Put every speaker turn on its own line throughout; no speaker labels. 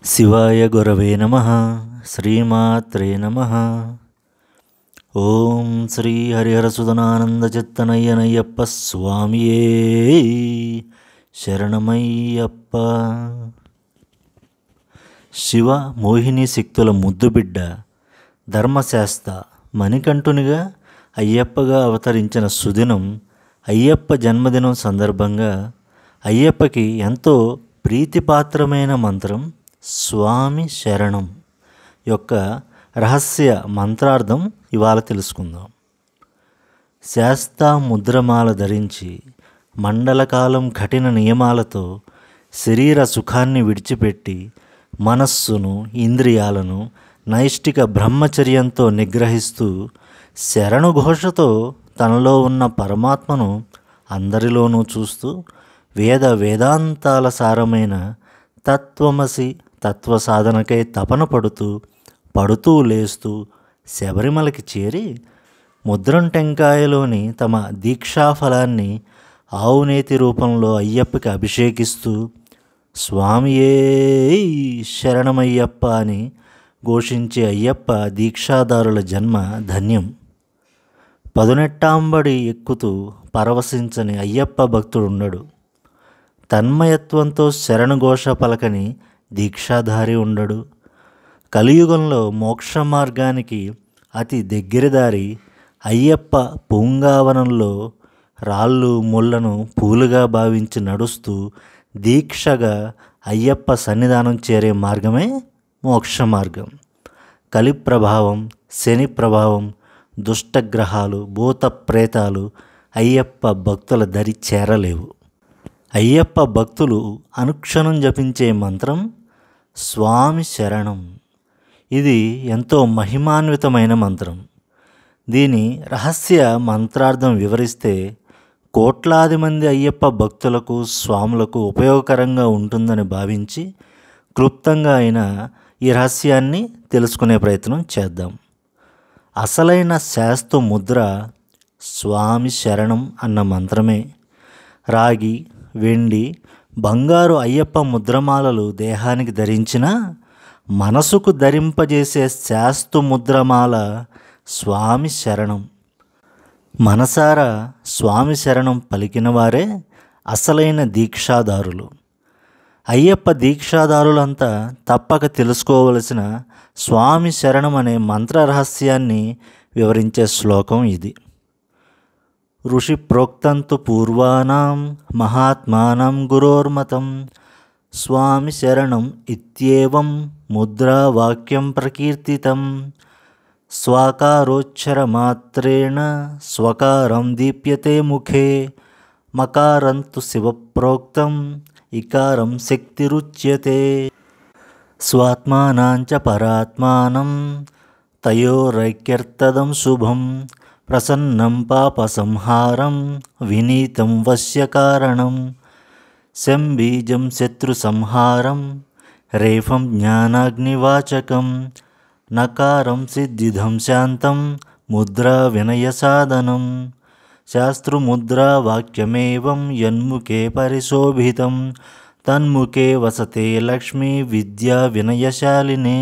శివాయ గురవే నమః. శ్రీమాత్రే నమః. ఓం శ్రీ హరిహరసుధనానందచిత్తనయ్యనయ్యప్ప స్వామియే శరణమయ్యప్ప. శివ మోహిని శక్తుల ముద్దుబిడ్డ ధర్మశాస్త్ర మణికంఠునిగా అయ్యప్పగా అవతరించిన సుదినం అయ్యప్ప జన్మదినం సందర్భంగా అయ్యప్పకి ఎంతో ప్రీతిపాత్రమైన మంత్రం స్వామి శరణం యొక్క రహస్య మంత్రార్థం ఇవాళ తెలుసుకుందాం. శాస్తా ముద్రమాల ధరించి మండలకాలం కఠిన నియమాలతో శరీర సుఖాన్ని విడిచిపెట్టి మనస్సును ఇంద్రియాలను నైష్టిక బ్రహ్మచర్యంతో నిగ్రహిస్తూ శరణుఘోషతో తనలో ఉన్న పరమాత్మను అందరిలోనూ చూస్తూ వేదాంతాల సారమైన తత్వమసి తత్వ సాధనకై తపన పడుతూ లేస్తూ శబరిమలకి చేరి ముద్రంటెంకాయలోని తమ దీక్షాఫలాన్ని ఆవునేతి రూపంలో అయ్యప్పకి అభిషేకిస్తూ స్వామియే శరణమయ్యప్ప అని ఘోషించే అయ్యప్ప దీక్షాదారుల జన్మ ధన్యం. పదునెట్టాంబడి ఎక్కుతూ పరవశించని అయ్యప్ప భక్తుడుండడు. తన్మయత్వంతో శరణుఘోష పలకని దీక్షాధారి ఉండడు. కలియుగంలో మోక్ష మార్గానికి అతి దగ్గర దారి అయ్యప్ప పూంగావనంలో రాళ్ళు ముళ్ళను పూలుగా భావించి నడుస్తూ దీక్షగా అయ్యప్ప సన్నిధానం చేరే మార్గమే మోక్ష మార్గం. కలి ప్రభావం, శని ప్రభావం, దుష్టగ్రహాలు, భూత ప్రేతాలు అయ్యప్ప భక్తుల దరి చేరలేవు. అయ్యప్ప భక్తులు అనుక్షణం జపించే మంత్రం స్వామి శరణం. ఇది ఎంతో మహిమాన్వితమైన మంత్రం. దీని రహస్య మంత్రార్థం వివరిస్తే కోట్లాది మంది అయ్యప్ప భక్తులకు స్వాములకు ఉపయోగకరంగా ఉంటుందని భావించి క్లుప్తంగా అయిన ఈ రహస్యాన్ని తెలుసుకునే ప్రయత్నం చేద్దాం. అసలైన శాస్త్ర ముద్ర స్వామి శరణం అన్న మంత్రమే. రాగి, వెండి, బంగారు అయ్యప్ప ముద్రమాలలు దేహానికి ధరించిన మనసుకు ధరింపజేసే శాస్త్ర ముద్రమాల స్వామి శరణం. మనసారా స్వామి శరణం పలికిన వారే అసలైన దీక్షాదారులు. అయ్యప్ప దీక్షాదారులంతా తప్పక తెలుసుకోవలసిన స్వామి శరణం అనే మంత్ర రహస్యాన్ని వివరించే శ్లోకం ఇది. ఋషి ప్రోక్తంతు పూర్వానాం మహాత్మానం గురోర్మతం స్వామి శరణం ఇత్యేవం ముద్రావాక్యం ప్రకీర్తితం స్వాకారోచ్చర మాత్రేణ స్వకారం దీప్యతే ముఖే మకారంతు శివప్రోక్తం ఇకారం శక్తిరుచ్యతే స్వాత్మానాంచ పరాత్మానం తయోరైక్యర్థదం శుభం ప్రసన్నం పాపసంహారం వినీతం వశ్యకారణం శంబీజం శత్రుసంహారం రేఫం జ్ఞానాగ్నివాచకం నకారం సిద్ధిదం శాంతం ముద్రా వినయసాధనం శాస్త్రముద్రా వాక్యమేవం యన్ముఖే పరిశోభితం తన్ముఖే వసతే లక్ష్మీ విద్యా వినయశాలినే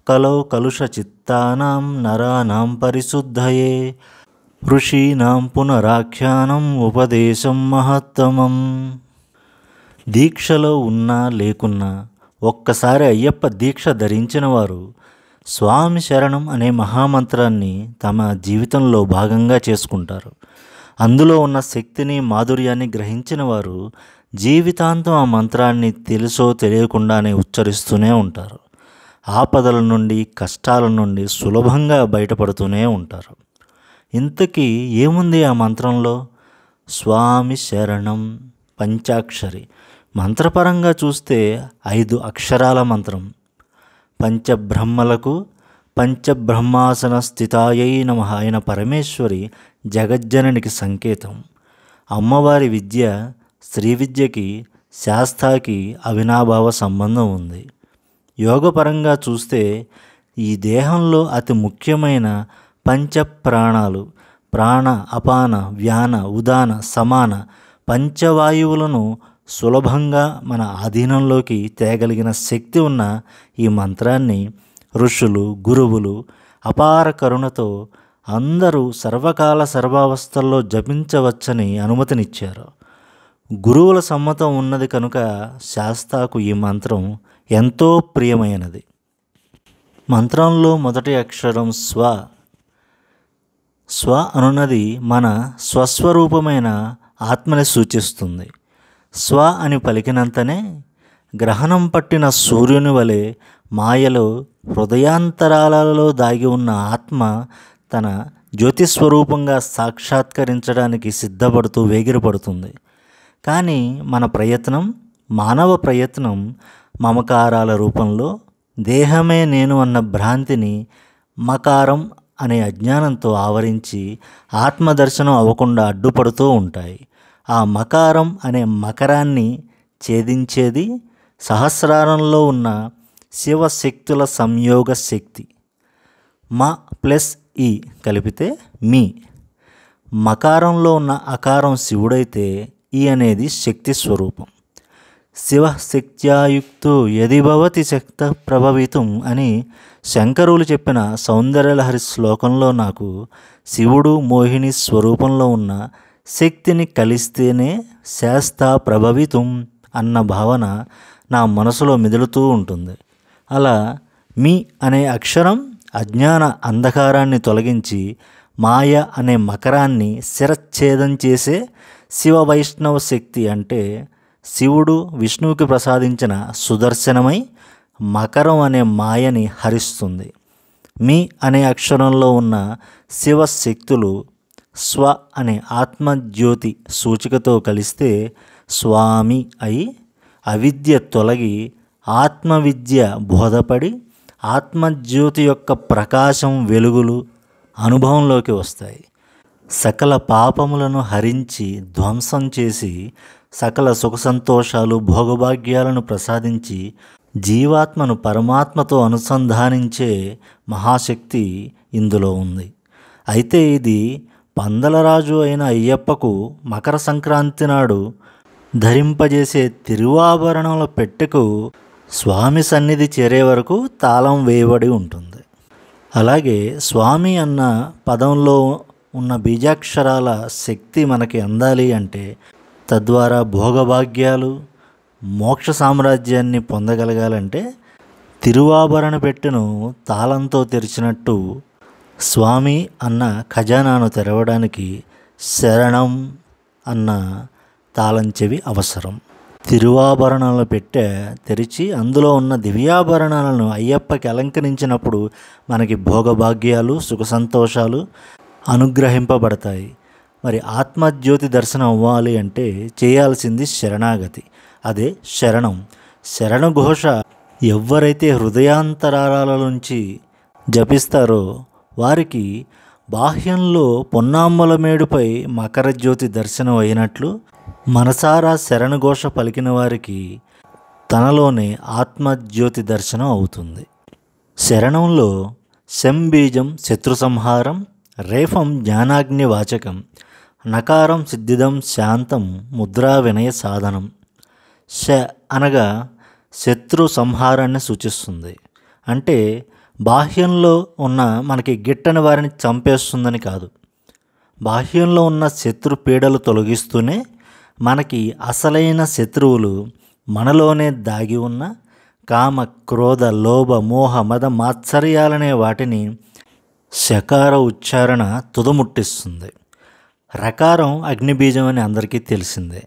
కలౌ కలుషచిత్తానాం నరానాం పరిశుద్ధయే ఋషీనాం పునరాఖ్యానం ఉపదేశం మహత్తమం. దీక్షలో ఉన్నా లేకున్నా ఒక్కసారి అయ్యప్ప దీక్ష ధరించిన వారు స్వామి శరణం అనే మహామంత్రాన్ని తమ జీవితంలో భాగంగా చేసుకుంటారు. అందులో ఉన్న శక్తిని, మాధుర్యాన్ని గ్రహించిన వారు జీవితాంతం ఆ మంత్రాన్ని తెలుసో తెలియకుండానే ఉచ్చరిస్తూనే ఉంటారు. ఆపదల నుండి, కష్టాల నుండి సులభంగా బయటపడుతూనే ఉంటారు. ఇంతకీ ఏముంది ఆ మంత్రంలో? స్వామి శరణం పంచాక్షరి. మంత్రపరంగా చూస్తే 5 అక్షరాల మంత్రం. పంచబ్రహ్మలకు పంచబ్రహ్మాసన స్థితాయై నమః అయిన పరమేశ్వరి జగజ్జననికి సంకేతం. అమ్మవారి విద్య శ్రీ విద్యకి శాస్తాకి అవినాభావ సంబంధం ఉంది. యోగపరంగా చూస్తే ఈ దేహంలో అతి ముఖ్యమైన పంచప్రాణాలు ప్రాణ, అపాన, వ్యాన, ఉదాన, సమాన పంచవాయువులను సులభంగా మన ఆధీనంలోకి తేగలిగిన శక్తి ఉన్న ఈ మంత్రాన్ని ఋషులు, గురువులు అపార కరుణతో అందరూ సర్వకాల సర్వావస్థల్లో జపించవచ్చని అనుమతినిచ్చారు. గురువుల సమ్మతం ఉన్నది కనుక శాస్త్రాకు ఈ మంత్రం ఎంతో ప్రియమైనది. మంత్రంలో మొదటి అక్షరం స్వ. స్వ అనున్నది మన స్వస్వరూపమైన ఆత్మని సూచిస్తుంది. స్వ అని పలికినంతనే గ్రహణం పట్టిన సూర్యుని వలె మాయలో హృదయాంతరాలలో దాగి ఉన్న ఆత్మ తన జ్యోతిస్వరూపంగా సాక్షాత్కరించడానికి సిద్ధపడుతూ వేగిరపడుతుంది. కానీ మన ప్రయత్నం, మానవ ప్రయత్నం మమకారాల రూపంలో దేహమే నేను అన్న భ్రాంతిని, మకారం అనే అజ్ఞానంతో ఆవరించి ఆత్మదర్శనం అవ్వకుండా అడ్డుపడుతూ ఉంటాయి. ఆ మకారం అనే మకరాన్ని ఛేదించేది సహస్రారంలో ఉన్న శివశక్తుల సంయోగ శక్తి. మ ప్లస్ ఈ కలిపితే మీ. మకారంలో ఉన్న అకారం శివుడైతే ఈ అనేది శక్తి స్వరూపం. శివ శక్త్యాయుక్తో యది భవతి శక్త ప్రభవితం అని శంకరులు చెప్పిన సౌందర్యలహరి శ్లోకంలో నాకు శివుడు మోహిని స్వరూపంలో ఉన్న శక్తిని కలిస్తేనే శాస్త ప్రభవితం అన్న భావన నా మనసులో మెదులుతూ ఉంటుంది. అలా మీ అనే అక్షరం అజ్ఞాన అంధకారాన్ని తొలగించి మాయ అనే మకరాన్ని శిరచ్ఛేదం చేసే శివ వైష్ణవ శక్తి అంటే శివుడు విష్ణువుకి ప్రసాదించిన సుదర్శనమై మకరం అనే మాయని హరిస్తుంది. మీ అనే అక్షరంలో ఉన్న శివశక్తులు స్వ అనే ఆత్మజ్యోతి సూచికతో కలిస్తే స్వామి అయి అవిద్య తొలగి ఆత్మవిద్య బోధపడి ఆత్మజ్యోతి యొక్క ప్రకాశం, వెలుగులు అనుభవంలోకి వస్తాయి. సకల పాపములను హరించి ధ్వంసం చేసి సకల సుఖ సంతోషాలు, భోగభాగ్యాలను ప్రసాదించి జీవాత్మను పరమాత్మతో అనుసంధానించే మహాశక్తి ఇందులో ఉంది. అయితే ఇది పందలరాజు అయిన అయ్యప్పకు మకర సంక్రాంతి నాడు ధరింపజేసే తిరువాభరణముల పెట్టెకు స్వామి సన్నిధి చేరే వరకు తాళం వేయబడి ఉంటుంది. అలాగే స్వామి అన్న పదంలో ఉన్న బీజాక్షరాల శక్తి మనకి అందాలి అంటే, తద్వారా భోగభాగ్యాలు, మోక్ష సామ్రాజ్యాన్ని పొందగలగాలంటే తిరువాభరణ పెట్టెను తాళంతో తెరిచినట్టు స్వామి అన్న ఖజానాను తెరవడానికి శరణం అన్న తాళం చెవి అవసరం. తిరువాభరణాల పెట్టె తెరిచి అందులో ఉన్న దివ్యాభరణాలను అయ్యప్పకి అలంకరించినప్పుడు మనకి భోగభాగ్యాలు, సుఖ సంతోషాలు అనుగ్రహింపబడతాయి. మరి ఆత్మజ్యోతి దర్శనం అవ్వాలి అంటే చేయాల్సింది శరణాగతి. అదే శరణం. శరణఘోష ఎవరైతే హృదయాంతరాల నుంచి జపిస్తారో వారికి బాహ్యంలో పొన్నామ్మల మేడుపై మకరజ్యోతి దర్శనం అయినట్లు, మనసారా శరణఘోష పలికిన వారికి తనలోనే ఆత్మజ్యోతి దర్శనం అవుతుంది. శరణంలో శంబీజం శత్రు సంహారం, రేఫం జ్ఞానాగ్ని వాచకం, నకారం సిద్ధిదం శాంతం ముద్రా వినయ సాధనం. శ అనగా శత్రు సంహారాన్ని సూచిస్తుంది. అంటే బాహ్యంలో ఉన్న మనకి గిట్టని వారిని చంపేస్తుందని కాదు. బాహ్యంలో ఉన్న శత్రు పీడలు తొలగిస్తూనే మనకి అసలైన శత్రువులు మనలోనే దాగి ఉన్న కామ, క్రోధ, లోభ, మోహ, మద, మాత్సర్యాలనే వాటిని శకార ఉచ్చారణ తుదముట్టిస్తుంది. రకారం అగ్నిబీజం అని అందరికీ తెలిసిందే.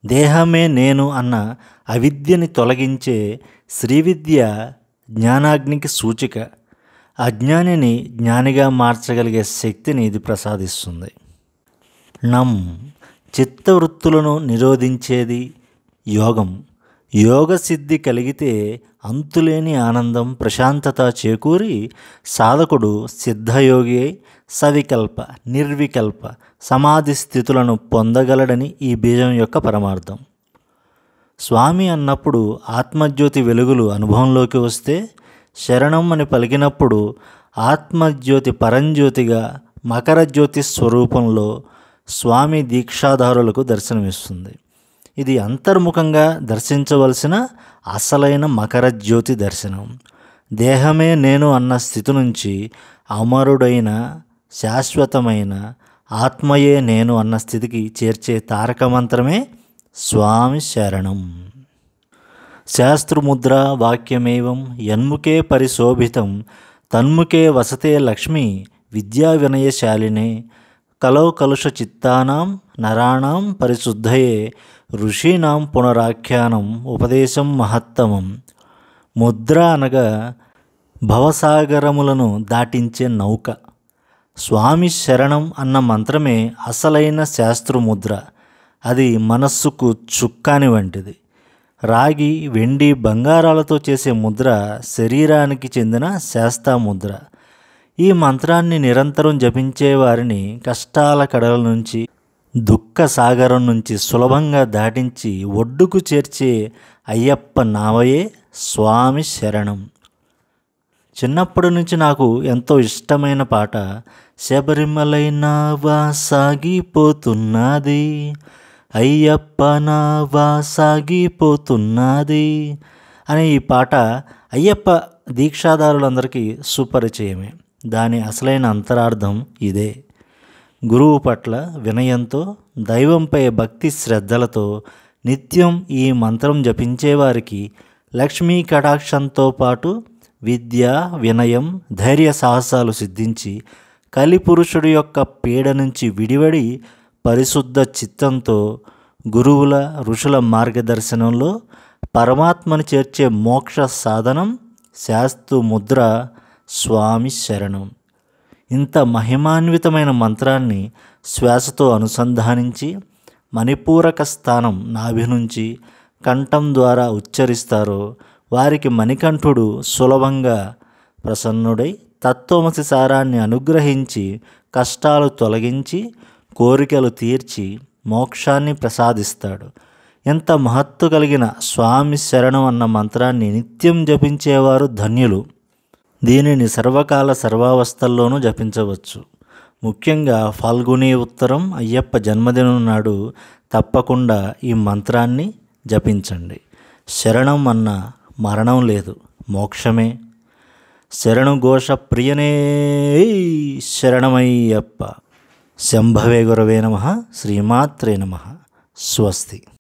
దేహమే నేను అన్న అవిద్యని తొలగించే శ్రీవిద్య జ్ఞానాగ్నికి సూచిక. అజ్ఞానిని జ్ఞానిగా మార్చగలిగే శక్తిని ఇది ప్రసాదిస్తుంది. నం చిత్తవృత్తులను నిరోధించేది యోగం. యోగ సిద్ధి కలిగితే అంతులేని ఆనందం, ప్రశాంతత చేకూరి సాధకుడు సిద్ధయోగి అయి సవికల్ప, నిర్వికల్ప సమాధి స్థితులను పొందగలడని ఈ బీజం యొక్క పరమార్థం. స్వామి అన్నప్పుడు ఆత్మజ్యోతి వెలుగులు అనుభవంలోకి వస్తే, శరణం అని పలికినప్పుడు ఆత్మజ్యోతి పరంజ్యోతిగా మకరజ్యోతి స్వరూపంలో స్వామి దీక్షాదారులకు దర్శనమిస్తుంది. ఇది అంతర్ముఖంగా దర్శించవలసిన అసలైన మకర జ్యోతి దర్శనం. దేహమే నేను అన్న స్థితి నుంచి అమరుడైన శాశ్వతమైన ఆత్మయే నేను అన్న స్థితికి చేర్చే తారక మంత్రమే స్వామి శరణం. శాస్త్రముద్ర వాక్యమేవం యన్ముఖే పరిశోభితం తన్ముఖే వసతే లక్ష్మి విద్యా వినయశాలినే కలౌ కలుష చిత్తానాం నరాణాం పరిశుద్ధయే ఋషీణాం పునరాఖ్యానం ఉపదేశం మహత్తమం. ముద్ర అనగా భవసాగరములను దాటించే నౌక. స్వామి శరణం అన్న మంత్రమే అసలైన శాస్త్రముద్ర. అది మనస్సుకు చుక్కాని వంటిది. రాగి, వెండి, బంగారాలతో చేసే ముద్ర శరీరానికి చెందిన శాస్త్రముద్ర. ఈ మంత్రాన్ని నిరంతరం జపించే వారిని కష్టాల కడల నుంచి, దుఃఖ సాగరం నుంచి సులభంగా దాటించి ఒడ్డుకు చేర్చే అయ్యప్ప నావయే స్వామి శరణం. చిన్నప్పటి నుంచి నాకు ఎంతో ఇష్టమైన పాట శబరిమలై నావా సాగిపోతున్నది, అయ్యప్ప నావా సాగిపోతున్నది అనే ఈ పాట అయ్యప్ప దీక్షాదారులందరికీ సుపరిచయమే. దాని అసలైన అంతరార్థం ఇదే. గురువు పట్ల వినయంతో, దైవంపై భక్తి శ్రద్ధలతో నిత్యం ఈ మంత్రం జపించేవారికి లక్ష్మీ కటాక్షంతో పాటు విద్య, వినయం, ధైర్య సాహసాలు సిద్ధించి కలిపురుషుడి యొక్క పీడ నుంచి విడివడి పరిశుద్ధ చిత్తంతో గురువుల, ఋషుల మార్గదర్శనంలో పరమాత్మను చేర్చే మోక్ష సాధనం శాస్తు ముద్ర స్వామి శరణం. ఇంత మహిమాన్వితమైన మంత్రాన్ని శ్వాసతో అనుసంధానించి మణిపూరక స్థానం నాభి నుంచి కంఠం ద్వారా ఉచ్చరిస్తారో వారికి మణికంఠుడు సులభంగా ప్రసన్నుడై తత్వమసి సారాన్ని అనుగ్రహించి కష్టాలు తొలగించి కోరికలు తీర్చి మోక్షాన్ని ప్రసాదిస్తాడు. ఎంత మహత్తు కలిగిన స్వామి శరణం అన్న మంత్రాన్ని నిత్యం జపించేవారు ధన్యులు. దీనిని సర్వకాల సర్వావస్థల్లోనూ జపించవచ్చు. ముఖ్యంగా ఫాల్గుని ఉత్తరం అయ్యప్ప జన్మదినం నాడు తప్పకుండా ఈ మంత్రాన్ని జపించండి. శరణం అన్న మరణం లేదు, మోక్షమే. శరణు ఘోష ప్రియనే శరణమయ్యప్ప. శంభవే గురవే నమః. శ్రీమాత్రే నమః. స్వస్తి.